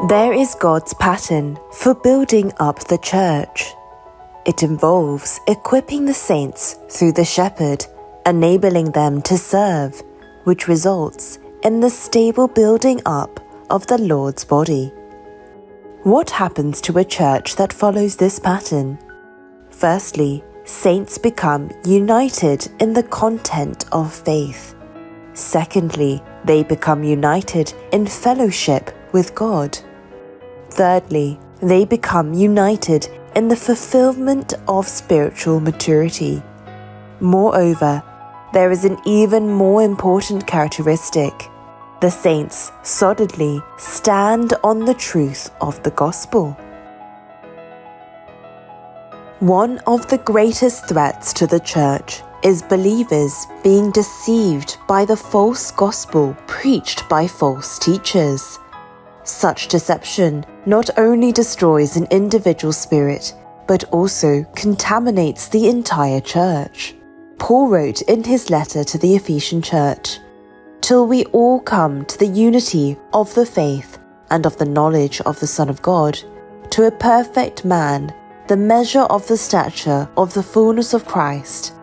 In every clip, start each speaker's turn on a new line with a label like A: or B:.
A: There is God's pattern for building up the church. It involves equipping the saints through the shepherd, enabling them to serve, which results in the stable building up of the Lord's body. What happens to a church that follows this pattern? Firstly, saints become united in the content of faith. Secondly, they become united in fellowship with God. Thirdly, they become united in the fulfillment of spiritual maturity. Moreover, there is an even more important characteristic. The saints solidly stand on the truth of the gospel. One of the greatest threats to the church is believers being deceived by the false gospel preached by false teachers. Such deception not only destroys an individual spirit, but also contaminates the entire church. Paul wrote in his letter to the Ephesian Church, "Till we all come to the unity of the faith and of the knowledge of the Son of God, to a perfect man, the measure of the stature of the fullness of Christ,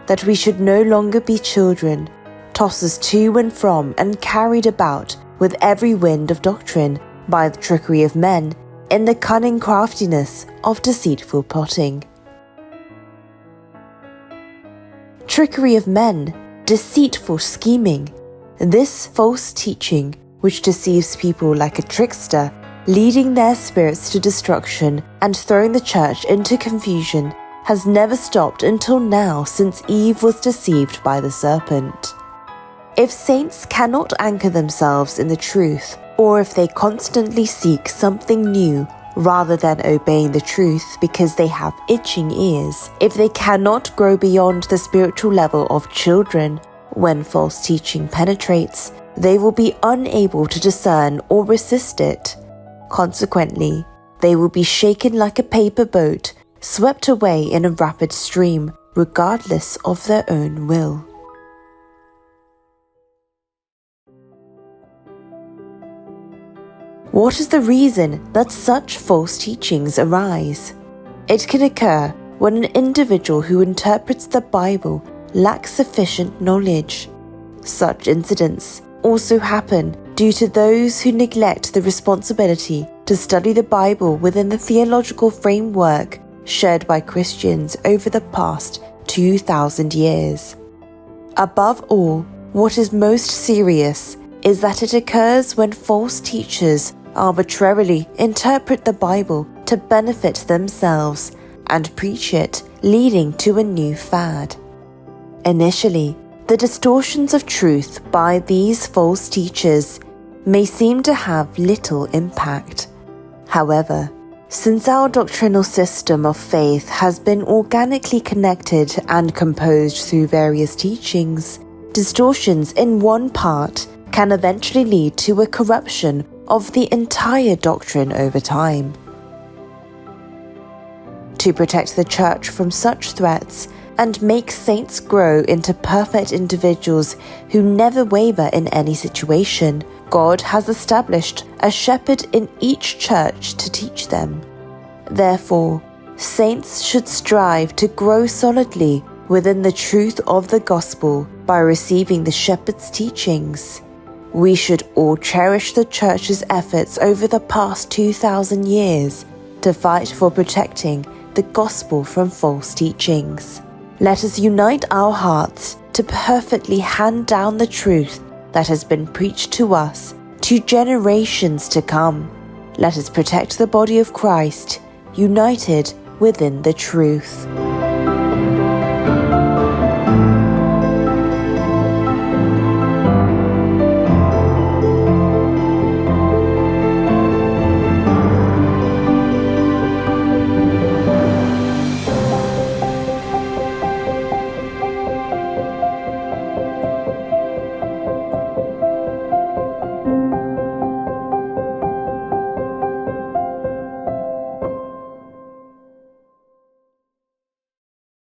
A: that we should no longer be children, tossed to and from and carried about with every wind of doctrine, by the trickery of men, in the cunning craftiness of deceitful plotting." Trickery of men, deceitful scheming. This false teaching, which deceives people like a trickster, leading their spirits to destruction and throwing the church into confusion, has never stopped until now, since Eve was deceived by the serpent. If saints cannot anchor themselves in the truth, or if they constantly seek something new rather than obeying the truth because they have itching ears, if they cannot grow beyond the spiritual level of children when false teaching penetrates, they will be unable to discern or resist it. Consequently, they will be shaken like a paper boat, swept away in a rapid stream, regardless of their own will. What is the reason that such false teachings arise? It can occur when an individual who interprets the Bible lacks sufficient knowledge. Such incidents also happen due to those who neglect the responsibility to study the Bible within the theological framework shared by Christians over the past 2,000 years. Above all, what is most serious is that it occurs when false teachers arbitrarily interpret the Bible to benefit themselves and preach it, leading to a new fad. Initially, the distortions of truth by these false teachers may seem to have little impact. However, since our doctrinal system of faith has been organically connected and composed through various teachings, distortions in one part can eventually lead to a corruption of the entire doctrine over time. To protect the church from such threats and make saints grow into perfect individuals who never waver in any situation, God has established a shepherd in each church to teach them. Therefore, saints should strive to grow solidly within the truth of the gospel by receiving the shepherd's teachings. We should all cherish the church's efforts over the past 2,000 years to fight for protecting the gospel from false teachings. Let us unite our hearts to perfectly hand down the truth that has been preached to us to generations to come. Let us protect the body of Christ, united within the truth.